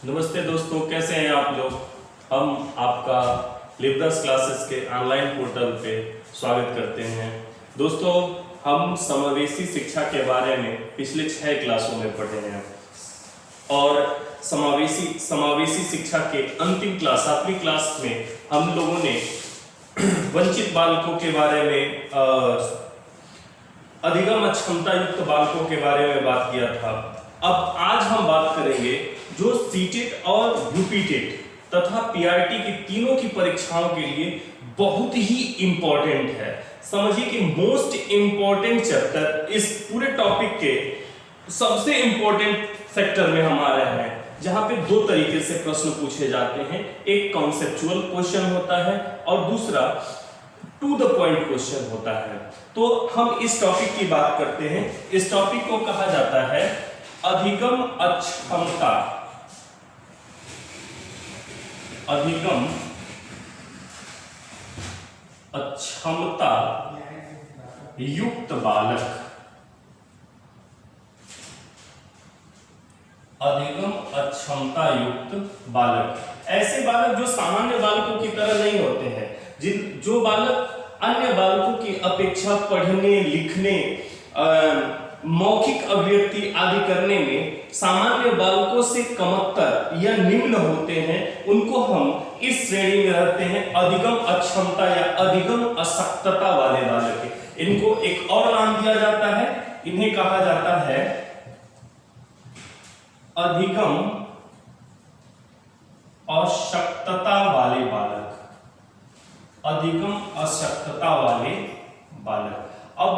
नमस्ते दोस्तों, कैसे हैं आप लोग। हम आपका लिबरस क्लासेस के ऑनलाइन पोर्टल पे स्वागत करते हैं। दोस्तों, हम समावेशी शिक्षा के बारे में पिछले 6 क्लासों में पढ़े हैं और समावेशी शिक्षा के अंतिम क्लास 7वीं क्लास में हम लोगों ने वंचित बालकों के बारे में अधिगम अक्षमता युक्त बालकों के बारे में बात किया था। अब आज हम बात करेंगे जो सीटेट और यूपीटेट तथा पीआरटी की तीनों की परीक्षाओं के लिए बहुत ही इंपॉर्टेंट है। समझिए कि मोस्ट इंपॉर्टेंट चैप्टर इस पूरे टॉपिक के सबसे इंपॉर्टेंट सेक्टर में हमारा है, जहां पे 2 तरीके से प्रश्न पूछे जाते हैं। एक कॉन्सेप्चुअल क्वेश्चन होता है और दूसरा टू द पॉइंट क्वेश्चन होता है। तो हम इस टॉपिक की बात करते हैं। इस टॉपिक को कहा जाता है अधिगम अक्षमता युक्त बालक। अधिगम अक्षमता युक्त बालक ऐसे बालक जो सामान्य बालकों की तरह नहीं होते हैं, जो बालक अन्य बालकों की अपेक्षा पढ़ने लिखने मौखिक अभिव्यक्ति आदि करने में सामान्य बालकों से कमतर या निम्न होते हैं, उनको हम इस श्रेणी में रखते हैं अधिगम अक्षमता या अधिगम अशक्तता वाले बालक। इनको एक और नाम दिया जाता है, इन्हें कहा जाता है अधिगम अशक्तता वाले बालक। अधिगम अशक्तता वाले बालक। अब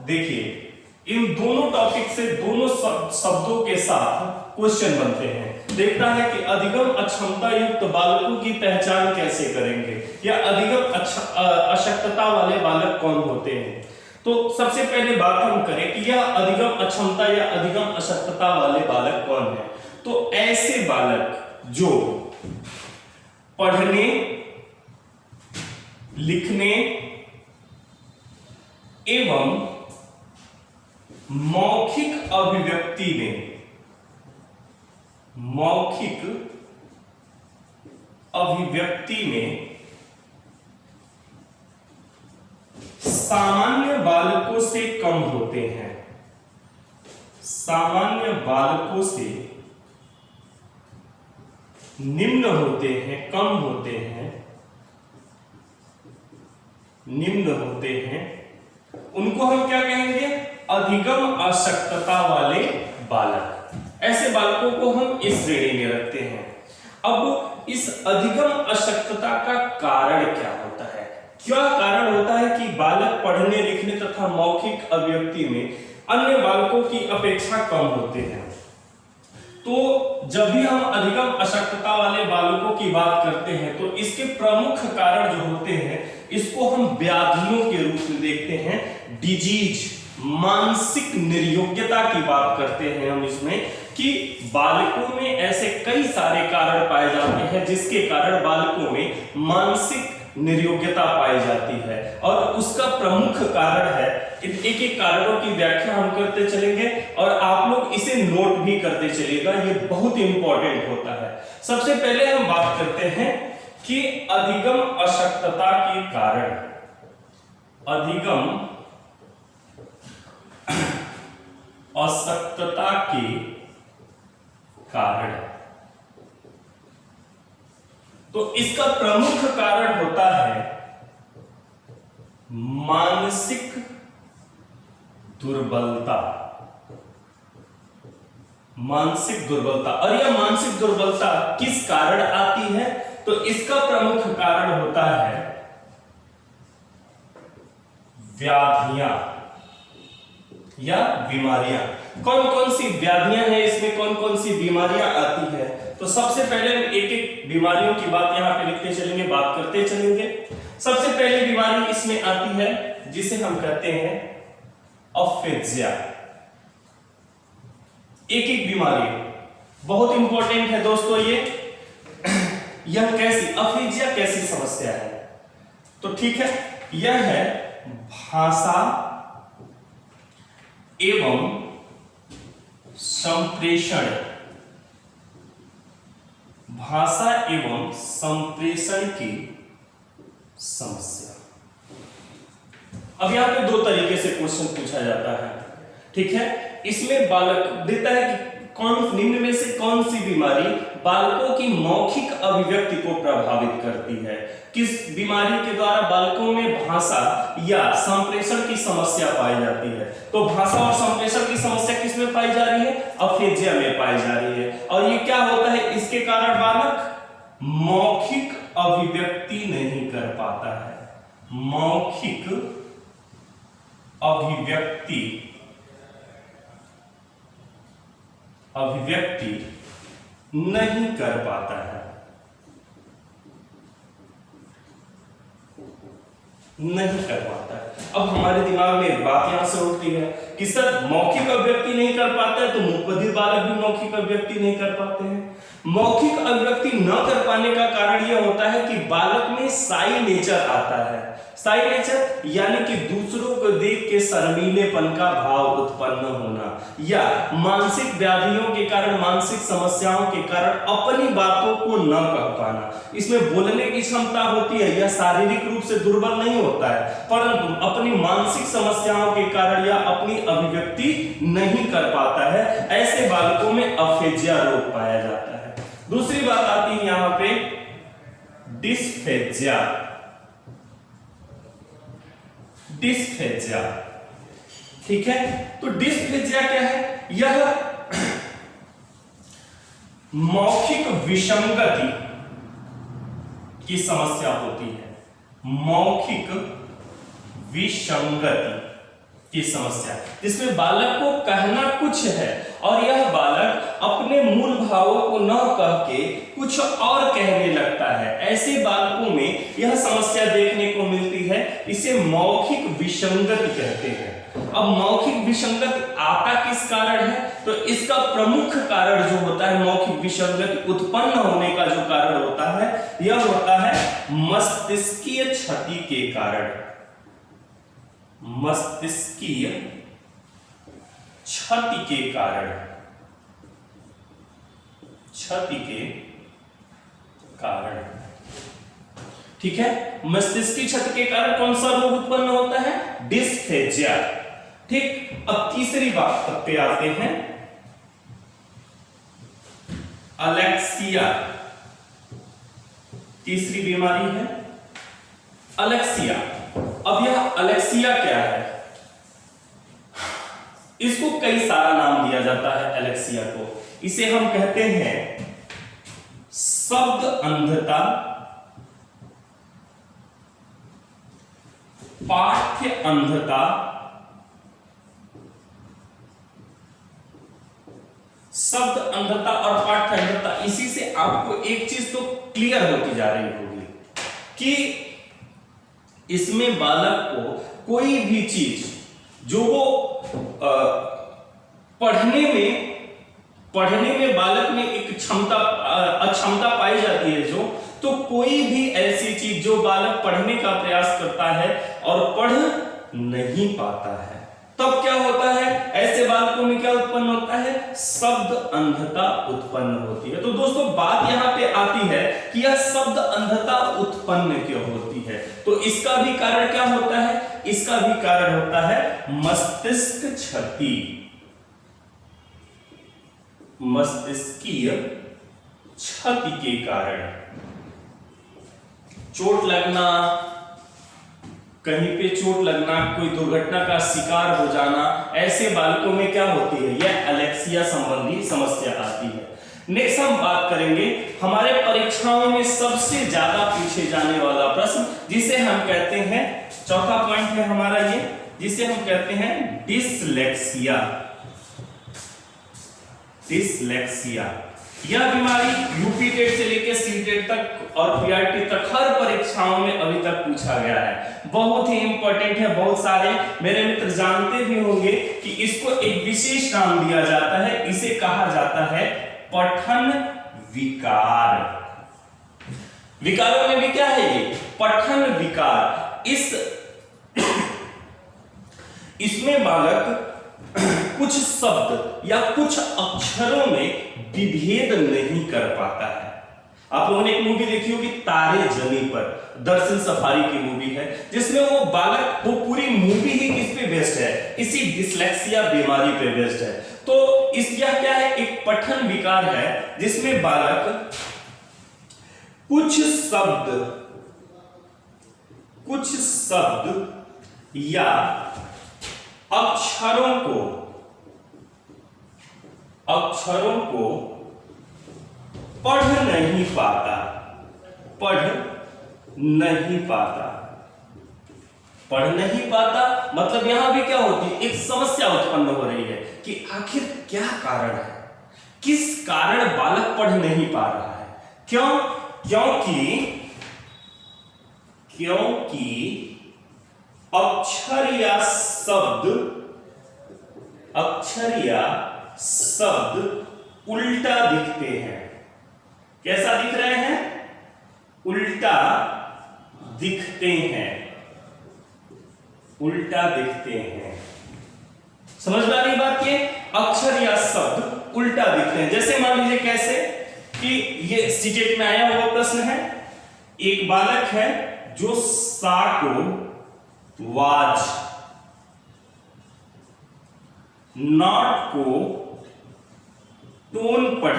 देखिए, इन दोनों टॉपिक से दोनों शब्दों के साथ क्वेश्चन बनते हैं। देखता है कि अधिगम अक्षमता युक्त बालकों की पहचान कैसे करेंगे या अधिगम अशक्तता वाले बालक कौन होते हैं। तो सबसे पहले बात हम करें कि यह अधिगम अक्षमता या अधिगम अशक्तता वाले बालक कौन है। तो ऐसे बालक जो पढ़ने लिखने एवं मौखिक अभिव्यक्ति में सामान्य बालकों से कम होते हैं। सामान्य बालकों से निम्न होते हैं, कम होते हैं, निम्न होते हैं, उनको हम क्या कहेंगे? अधिगम अशक्तता वाले बालक। ऐसे बालकों को हम इस श्रेणी में रखते हैं। अब इस अधिगम अशक्तता का कारण क्या होता है? क्या कारण होता है कि बालक पढ़ने लिखने तथा मौखिक अभिव्यक्ति में अन्य बालकों की अपेक्षा कम होते हैं? तो जब भी हम अधिगम अशक्तता वाले बालकों की बात करते हैं तो इसके प्रमुख कारण जो होते हैं, इसको हम व्याधियों के रूप में देखते हैं। डिजीज, मानसिक निर्योग्यता की बात करते हैं हम इसमें, कि बालकों में ऐसे कई सारे कारण पाए जाते हैं जिसके कारण बालकों में मानसिक निर्योग्यता पाई जाती है। और उसका प्रमुख कारण है, एक एक कारणों की व्याख्या हम करते चलेंगे और आप लोग इसे नोट भी करते चलिएगा, ये बहुत इंपॉर्टेंट होता है। सबसे पहले हम बात करते हैं कि अधिगम अशक्तता के कारण। अधिगम अशक्तता के कारण, तो इसका प्रमुख कारण होता है मानसिक दुर्बलता। मानसिक दुर्बलता। और यह मानसिक दुर्बलता किस कारण आती है? तो इसका प्रमुख कारण होता है व्याधियां या बीमारियां। कौन कौन सी व्याधियां हैं इसमें, कौन कौन सी बीमारियां आती है? तो सबसे पहले एक एक बीमारियों की बात यहां पे लिखते चलेंगे, बात करते चलेंगे। सबसे पहले बीमारी इसमें आती है जिसे हम कहते हैं अफेजिया। एक एक बीमारी बहुत इंपॉर्टेंट है दोस्तों। यह कैसी अफेजिया कैसी समस्या है? तो ठीक है, यह है भाषा एवं संप्रेषण भाषा एवं संप्रेषण की समस्या। अब यहां पे दो तरीके से क्वेश्चन पूछा जाता है, ठीक है। इसमें बालक देता है कि निम्न में से कौन सी बीमारी बालकों की मौखिक अभिव्यक्ति को प्रभावित करती है। किस बीमारी के द्वारा बालकों में भाषा या संप्रेषण की समस्या पाई जाती है। तो भाषा और संप्रेषण की समस्या किस में पाई जा रही है, अफेजिया में पाई जा रही है। और ये क्या होता है, इसके कारण बालक मौखिक अभिव्यक्ति नहीं कर पाता है, मौखिक अभिव्यक्ति नहीं कर पाता है, नहीं कर पाता है। अब हमारे दिमाग में एक बात यहां से उठती है कि सर मौखिक अभिव्यक्ति नहीं कर पाता है तो मुखबधिर बालक भी मौखिक अभिव्यक्ति नहीं कर पाते हैं। मौखिक अभिव्यक्ति न कर पाने का कारण यह होता है कि बालक में साई नेचर आता है। साई नेचर यानी कि दूसरों को देख के शर्मीलेपन का भाव उत्पन्न होना, या मानसिक व्याधियों के कारण, मानसिक समस्याओं के कारण अपनी बातों को न कह पाना। इसमें बोलने की क्षमता होती है, यह शारीरिक रूप से दुर्बल नहीं होता है, परंतु अपनी मानसिक समस्याओं के कारण या अपनी अभिव्यक्ति नहीं कर पाता है। ऐसे बालकों में अफेजिया रोग पाया जाता है। दूसरी बात आती है यहां पे डिस्फेजिया। डिस्फेजिया, ठीक है। तो डिस्फेजिया क्या है, यह मौखिक विसंगति की समस्या होती है, मौखिक विसंगति की समस्या, जिसमें बालक को कहना कुछ है और यह बालक अपने मूल भावों को न कह के कुछ और कहने लगता है। ऐसे बालकों में यह समस्या देखने को मिलती है, इसे मौखिक विसंगति कहते हैं। अब मौखिक विसंगति आता किस कारण है, तो इसका प्रमुख कारण जो होता है, मौखिक विसंगति उत्पन्न होने का जो कारण होता है, यह होता है मस्तिष्कीय क्षति के कारण। मस्तिष्कीय क्षति के कारण, क्षति के कारण, ठीक है। मस्तिष्कीय क्षति के कारण कौन सा रोग उत्पन्न होता है, डिस्फेजिया, ठीक। अब तीसरी बात पे आते हैं, अलेक्सिया। तीसरी बीमारी है अलेक्सिया। अब यह अलेक्सिया क्या है, इसको कई सारा नाम दिया जाता है अलेक्सिया को। इसे हम कहते हैं शब्द अंधता, पाठ्य अंधता, शब्द अंधता और पाठ्य अंधता। इसी से आपको एक चीज तो क्लियर होती जा रही होगी कि इसमें बालक को कोई भी चीज जो वो पढ़ने में बालक में एक अक्षमता पाई जाती है जो, तो कोई भी ऐसी चीज जो बालक पढ़ने का प्रयास करता है और पढ़ नहीं पाता है, तब क्या होता है, ऐसे बालकों में क्या उत्पन्न होता है, शब्द अंधता उत्पन्न होती है। तो दोस्तों बात यहां पे आती है कि यह शब्द अंधता उत्पन्न क्यों होती है, तो इसका भी कारण क्या होता है, इसका भी कारण होता है मस्तिष्क क्षति, मस्तिष्कीय क्षति के कारण। चोट लगना, कहीं पे चोट लगना, कोई दुर्घटना का शिकार हो जाना, ऐसे बालकों में क्या होती है, यह अलेक्सिया संबंधी समस्या आती है। नेक्स्ट हम बात करेंगे हमारे परीक्षाओं में सबसे ज्यादा पूछे जाने वाला प्रश्न, जिसे हम कहते हैं, चौथा पॉइंट है हमारा ये, जिसे हम कहते हैं डिसलेक्सिया। डिसलेक्सिया यह बीमारी यूपी टेट से लेकर सी टेट तक और पीआरटी तक हर परीक्षाओं में अभी तक पूछा गया है, बहुत ही इंपॉर्टेंट है। बहुत सारे मेरे मित्र जानते भी होंगे कि इसको एक विशेष नाम दिया जाता है, इसे कहा जाता है पठन विकार। विकारों में भी क्या है ये, पठन विकार। इसमें बालक कुछ शब्द या कुछ अक्षरों में विभेद नहीं कर पाता है। आप लोगों ने एक मूवी देखी होगी तारे जमीन पर, दर्शन सफारी की मूवी है, जिसमें वो बालक, वो पूरी मूवी ही किस पे बेस्ड है, इसी डिसलेक्सिया बीमारी पे बेस्ड है। तो इस यह क्या है, एक पठन विकार है जिसमें बालक कुछ शब्द या अक्षरों को पढ़ नहीं पाता। मतलब यहां भी क्या होती है, एक समस्या उत्पन्न हो रही है कि आखिर क्या कारण है, किस कारण बालक पढ़ नहीं पा रहा है। क्योंकि अक्षर या शब्द उल्टा दिखते हैं। कैसा दिख रहे हैं, उल्टा दिखते हैं। समझ में आ रही बात, ये अक्षर या शब्द उल्टा दिखते हैं। जैसे मान लीजिए कैसे कि ये सीटेट में आया हुआ प्रश्न है, एक बालक है जो सा को वाज, नॉट को टोन पढ़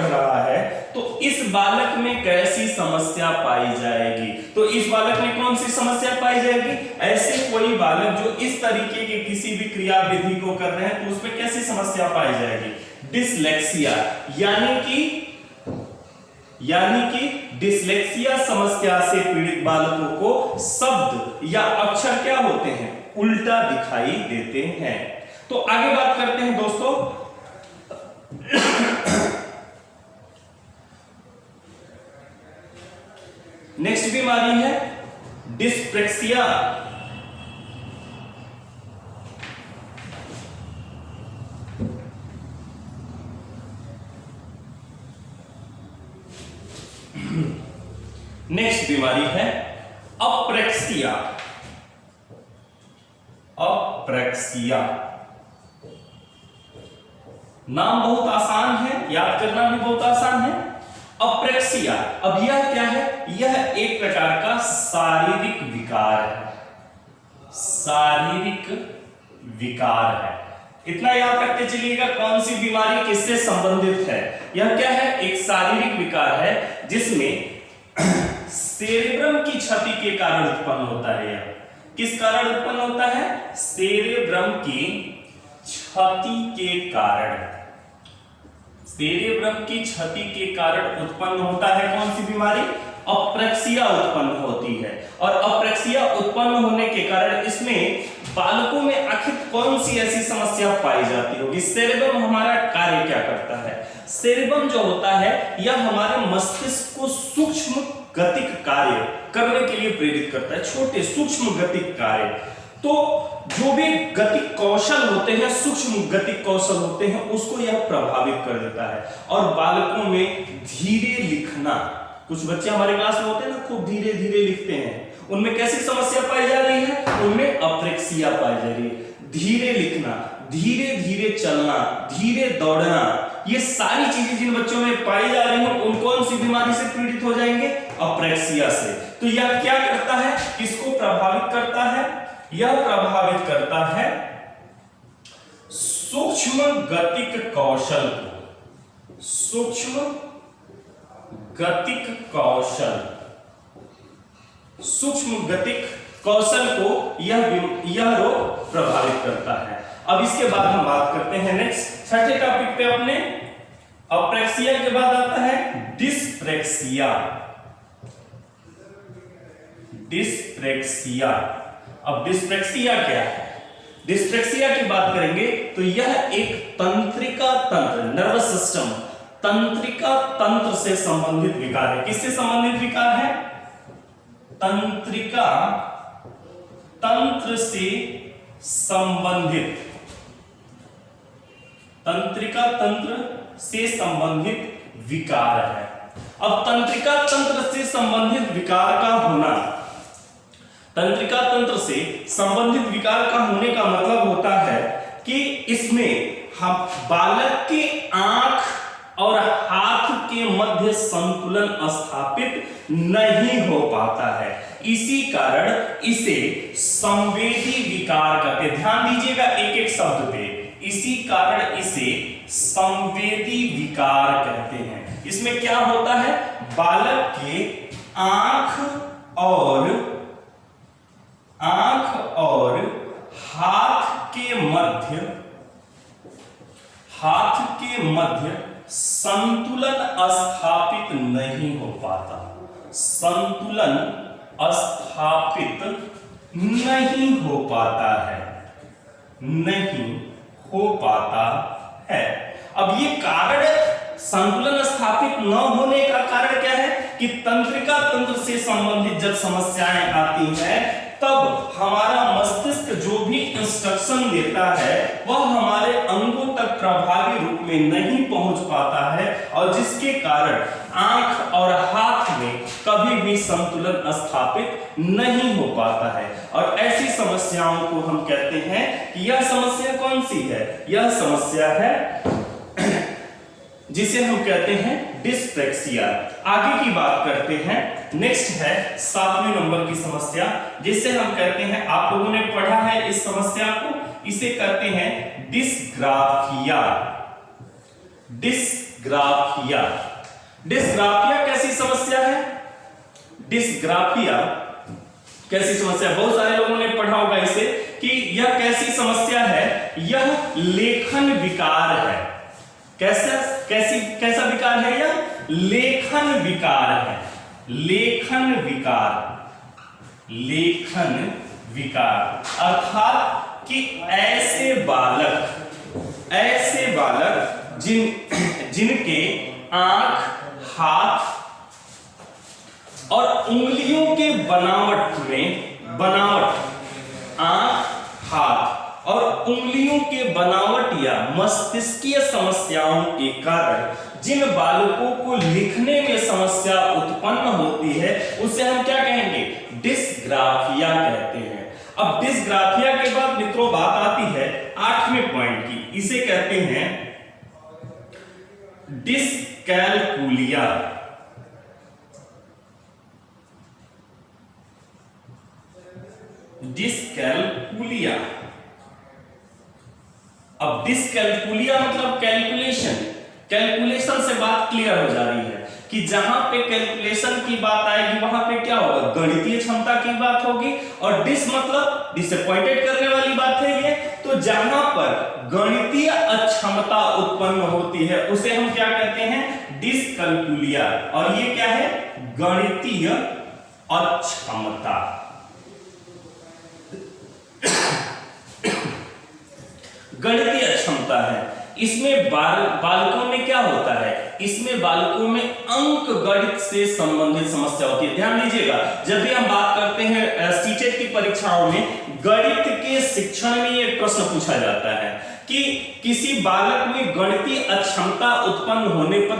रहा है, तो इस बालक में कैसी समस्या पाई जाएगी, तो इस बालक में कौन सी समस्या पाई जाएगी, ऐसे कोई बालक जो इस तरीके के किसी भी क्रिया विधि को कर रहे हैं तो उसमें कैसी समस्या पाई जाएगी, डिसलेक्सिया, यानी कि डिसलेक्सिया समस्या से पीड़ित बालकों को शब्द या अक्षर क्या होते हैं, उल्टा दिखाई देते हैं। तो आगे बात करते हैं दोस्तों, नेक्स्ट बीमारी है डिस्प्रेक्सिया। नेक्स्ट बीमारी है अप्रेक्सिया। नाम बहुत आसान है, याद करना भी बहुत आसान है, अप्रेक्सिया। अब यह क्या है, यह एक प्रकार का शारीरिक विकार है। इतना याद रखते चलिएगा कौन सी बीमारी किससे संबंधित है। यह क्या है, एक शारीरिक विकार है जिसमें सेरेब्रम की क्षति के कारण उत्पन्न होता है। यह किस कारण उत्पन्न होता है, सेरेब्रम की क्षति के कारण, सेरेब्रम की क्षति के कारण उत्पन्न होता है। कौन सी बीमारी, अप्रेक्सिया उत्पन्न होती है। और अप्रेक्सिया उत्पन्न होने के कारण इसमें बालकों में आखिर कौन सी ऐसी समस्या पाई जाती होगी। सेरेब्रम हमारा कार्य क्या करता है, सेरेब्रम जो होता है यह हमारे मस्तिष्क को सूक्ष्म गतिक कार्य करने के लिए प्रेरित करता है, छोटे सूक्ष्म गतिक कार्य। तो जो भी गतिक कौशल होते हैं, सूक्ष्म गतिक कौशल होते हैं, उसको यह प्रभावित कर देता है। और बालकों में धीरे लिखना, कुछ बच्चे हमारे क्लास में होते हैं ना, खूब धीरे धीरे लिखते हैं, उनमें कैसी समस्या पाई जा रही है, उनमें अप्रेक्सिया पाई जा रही है। धीरे लिखना, धीरे धीरे चलना, धीरे दौड़ना, ये सारी चीजें जिन बच्चों में पाई जा रही हैं उन कौन सी बीमारी से पीड़ित हो जाएंगे, अप्रेक्सिया से। तो यह क्या करता है, किसको प्रभावित करता है, यह प्रभावित करता है सूक्ष्म गतिक कौशल को, सूक्ष्म गतिक कौशल, सूक्ष्म गतिक कौशल को यह रोग प्रभावित करता है। अब इसके बाद हम बात करते हैं नेक्स्ट छठे टॉपिक पे अपने, अप्रेक्सिया के बाद आता है डिस्प्रेक्सिया। डिस्प्रेक्सिया, अब डिस्प्रेक्सिया क्या है, डिस्प्रेक्सिया की बात करेंगे तो यह एक तंत्रिका तंत्र, नर्वस सिस्टम, तंत्रिका तंत्र से संबंधित विकार है। किससे संबंधित विकार है, तंत्रिका तंत्र से संबंधित, तंत्रिका तंत्र से संबंधित विकार है। अब तंत्रिका तंत्र से संबंधित विकार का होना, तंत्रिका तंत्र से संबंधित विकार का होने का मतलब होता है कि इसमें बालक के आंख और हाथ के मध्य संतुलन स्थापित नहीं हो पाता है, इसी कारण इसे संवेदी विकार कहते हैं। ध्यान दीजिएगा एक एक शब्द पे, इसी कारण इसे संवेदी विकार कहते हैं। इसमें क्या होता है, बालक के आंख और हाथ के मध्य संतुलन स्थापित नहीं हो पाता, संतुलन स्थापित नहीं हो पाता है, नहीं हो पाता है। अब ये कारण, संतुलन स्थापित न होने का कारण क्या है कि तंत्रिका तंत्र से संबंधित जब समस्याएं आती हैं तब हमारा मस्तिष्क जो भी इंस्ट्रक्शन देता है वह हमारे अंगों तक प्रभावी रूप में नहीं पहुंच पाता है, और जिसके कारण आंख और हाथ में कभी भी संतुलन स्थापित नहीं हो पाता है। और ऐसी समस्याओं को हम कहते हैं कि यह समस्या कौन सी है, यह समस्या है जिसे हम कहते हैं डिस्प्रेक्सिया। आगे की बात करते हैं, नेक्स्ट है 7वें नंबर की समस्या, जिसे हम कहते हैं, आप लोगों ने पढ़ा है इस समस्या को, इसे कहते हैं डिस्ग्राफिया। डिस्ग्राफिया, डिस्ग्राफिया कैसी समस्या है, डिस्ग्राफिया कैसी समस्या, बहुत सारे लोगों ने पढ़ा होगा इसे कि यह कैसी समस्या है, यह लेखन विकार है। कैसा विकार है यह, लेखन विकार है, लेखन विकार, अर्थात कि ऐसे बालक जिनके आंख, हाथ और उंगलियों के बनावट आंख, हाथ और उंगलियों के बनावट या मस्तिष्कीय समस्याओं के कारण जिन बालकों को लिखने में समस्या उत्पन्न होती है उसे हम क्या कहेंगे, डिस्ग्राफिया कहते हैं। अब डिस्ग्राफिया के बाद मित्रों बात आती है 8वें पॉइंट की, इसे कहते हैं डिस्कैलकुलिया। डिस्कैलकुलिया, अब डिस्कैलकुलिया मतलब कैलकुलेशन, कैलकुलेशन से बात क्लियर हो जा रही है कि जहां पे कैलकुलेशन की बात आएगी वहां पे क्या होगा, गणितीय क्षमता की बात होगी, और डिस मतलब डिसअपॉइंटेड करने वाली बात है ये। तो जहां पर गणितीय अक्षमता उत्पन्न होती है उसे हम क्या कहते हैं, डिस्कैलकुलिया। और ये क्या है, गणितीय अक्षमता। गणितीय क्षमता है। इसमें बालकों में क्या होता है, इसमें बालकों में अंक गणित से संबंधित समस्या होती है। ध्यान दीजिएगा, जब भी हम बात करते हैं सीटेट की परीक्षाओं में गणित के शिक्षण में एक प्रश्न पूछा जाता है कि किसी बालक में गणितीय अक्षमता उत्पन्न होने पर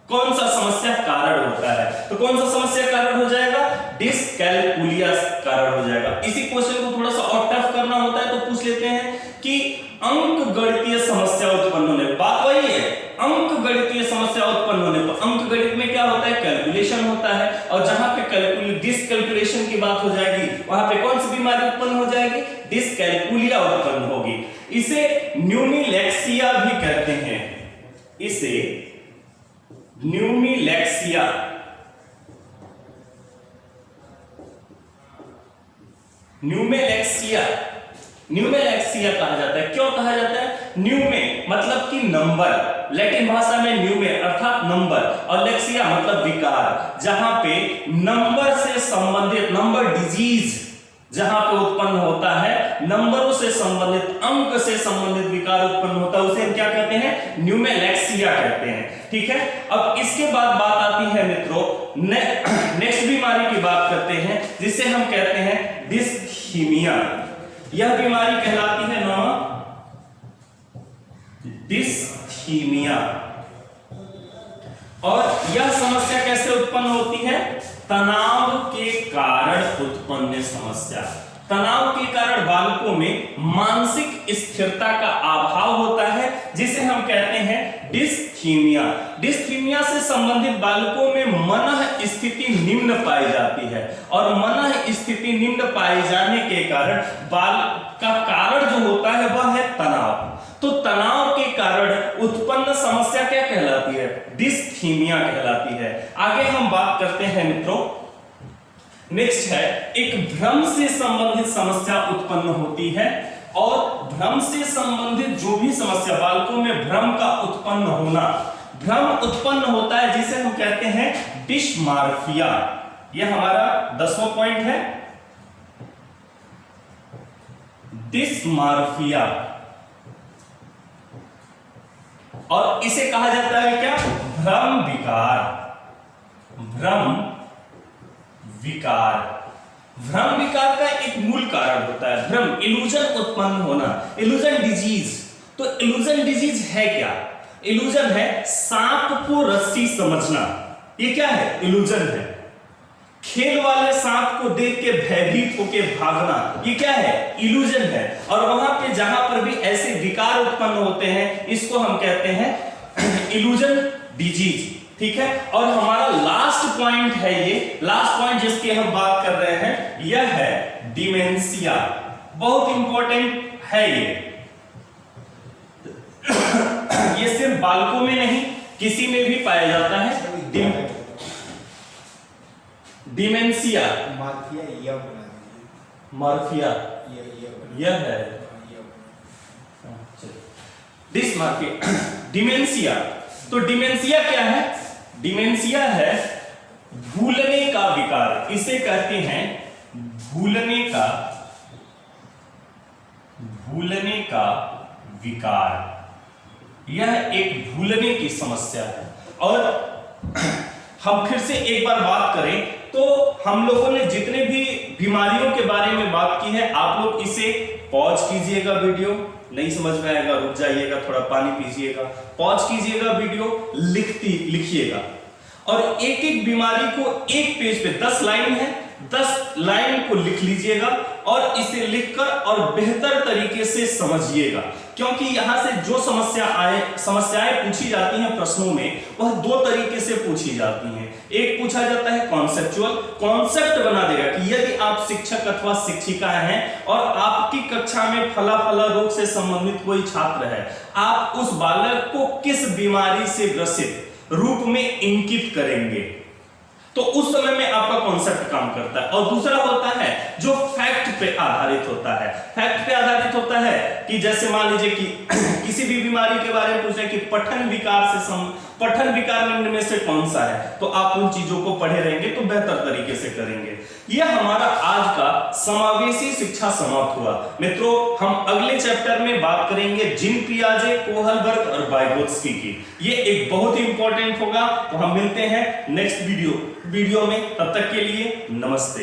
कौन सा समस्या कारण होता है, तो कौन सा समस्या कारण हो जाएगा, डिस्कैलकुलिया कारण हो जाएगा। इसी क्वेश्चन को थोड़ा सा और टफ करना होता है तो पूछ लेते हैं कि अंक गणितीय समस्या उत्पन्न होने, बात वही है, अंक गणितीय समस्या उत्पन्न होने पर अंक गणित में क्या होता है, कैलकुलेशन होता है, और जहां पे डिस्कैलकुलेशन की बात हो जाएगी वहां पे कौन सी बीमारी उत्पन्न हो जाएगी, डिस्कैलकुलिया उत्पन्न होगी। इसे न्यूमिलेक्सिया भी कहते हैं, इसे न्यूमिलेक्सिया, न्यूमिलेक्सिया, न्यूमिलेक्सिया कहा जाता है। क्यों कहा जाता है, न्यूमे मतलब कि नंबर, लैटिन भाषा में न्यूमे अर्थात नंबर, और लेक्सिया मतलब विकार, जहां पे नंबर से संबंधित, नंबर डिजीज जहां पे उत्पन्न होता है, नंबरों से संबंधित, अंक से संबंधित विकार उत्पन्न होता है, उसे हम क्या कहते हैं, न्यूमिलेक्सिया कहते हैं। ठीक है, अब इसके बाद बात आती है मित्रों नेक्स्ट बीमारी की बात करते हैं जिसे हम कहते हैं डिस्थीमिया। यह बीमारी कहलाती है डिस्थीमिया, और यह समस्या कैसे उत्पन्न होती है, तनाव के कारण उत्पन्न समस्या। तनाव के कारण बालकों में मानसिक स्थिरता का अभाव होता है, जिसे हम कहते हैं डिस्थीमिया। डिस्थीमिया से संबंधित बालकों में मनः स्थिति निम्न पाई जाती है, और मनः स्थिति निम्न पाए जाने के कारण बाल का कारण जो होता है वह है तनाव। तो तनाव के कारण उत्पन्न समस्या क्या कहलाती है? डिस्थीमिया कहलाती है। आगे हम बात करते हैं मित्रों, नेक्स्ट है एक भ्रम से संबंधित समस्या उत्पन्न होती है, और भ्रम से संबंधित जो भी समस्या बालकों में भ्रम का उत्पन्न होना, भ्रम उत्पन्न होता है जिसे हम कहते हैं डिस्मार्फिया। यह हमारा 10वां पॉइंट है, डिस्मार्फिया, और इसे कहा जाता है क्या? भ्रम विकार। भ्रम विकार, भ्रम विकार का एक मूल कारण होता है भ्रम, इल्यूजन उत्पन्न होना, इल्यूजन डिजीज। तो इल्यूजन डिजीज है क्या? इल्यूजन है सांप को रस्सी समझना, ये क्या है? इल्यूजन है। खेल वाले सांप को देख के भयभीत होकर भागना, ये क्या है? इल्यूजन है। और वहां पे जहां पर भी ऐसे विकार उत्पन्न होते हैं, इसको हम कहते हैं इल्यूजन डिजीज। ठीक है, और हमारा लास्ट पॉइंट है, ये लास्ट पॉइंट जिसकी हम बात कर रहे हैं, यह है डिमेंशिया। बहुत इंपॉर्टेंट है ये सिर्फ बालकों में नहीं किसी में भी पाया जाता है। डिमेंशिया, मार्फिया, यह है डिस्मार्फिया, डिमेंशिया। तो डिमेंशिया क्या है? डिमेंशिया है भूलने का विकार, इसे कहते हैं भूलने का विकार। यह एक भूलने की समस्या है। और हम फिर से एक बार बात करें तो हम लोगों ने जितने भी बीमारियों के बारे में बात की है, आप लोग इसे पॉज कीजिएगा, वीडियो नहीं समझ में आएगा रुक जाइएगा, थोड़ा पानी पीजिएगा, पॉज कीजिएगा, वीडियो लिखिएगा, और एक एक बीमारी को एक पेज पे 10 लाइन है, 10 लाइन को लिख लीजिएगा, और इसे लिखकर और बेहतर तरीके से समझिएगा, क्योंकि यहां से जो समस्याएं पूछी जाती हैं प्रश्नों में, वह 2 तरीके से पूछी जाती हैं। एक पूछा जाता है कॉन्सेप्चुअल, कॉन्सेप्ट बना देगा कि यदि आप शिक्षक अथवा शिक्षिका हैं और आपकी कक्षा में फला फला रोग से संबंधित कोई छात्र है, आप उस बालक को किस बीमारी से ग्रसित रूप में इंकित करेंगे, तो उस समय में आपका कॉन्सेप्ट काम करता है। और दूसरा होता है जो फैक्ट पे आधारित होता है। फैक्ट पे आधारित होता है कि जैसे मान लीजिए कि किसी भी बीमारी के बारे में पूछे कि पठन विकार निम्न में से कौन सा है, तो आप उन चीजों को पढ़े रहेंगे तो बेहतर तरीके से करेंगे। यह हमारा आज का समावेशी शिक्षा समाप्त हुआ। मित्रों, हम अगले चैप्टर में बात करेंगे जीन पियाजे, कोहलबर्ग और वाइगोत्स्की की। ये एक बहुत ही इंपॉर्टेंट होगा। तो हम मिलते हैं नेक्स्ट वीडियो में, तब तक के लिए नमस्ते।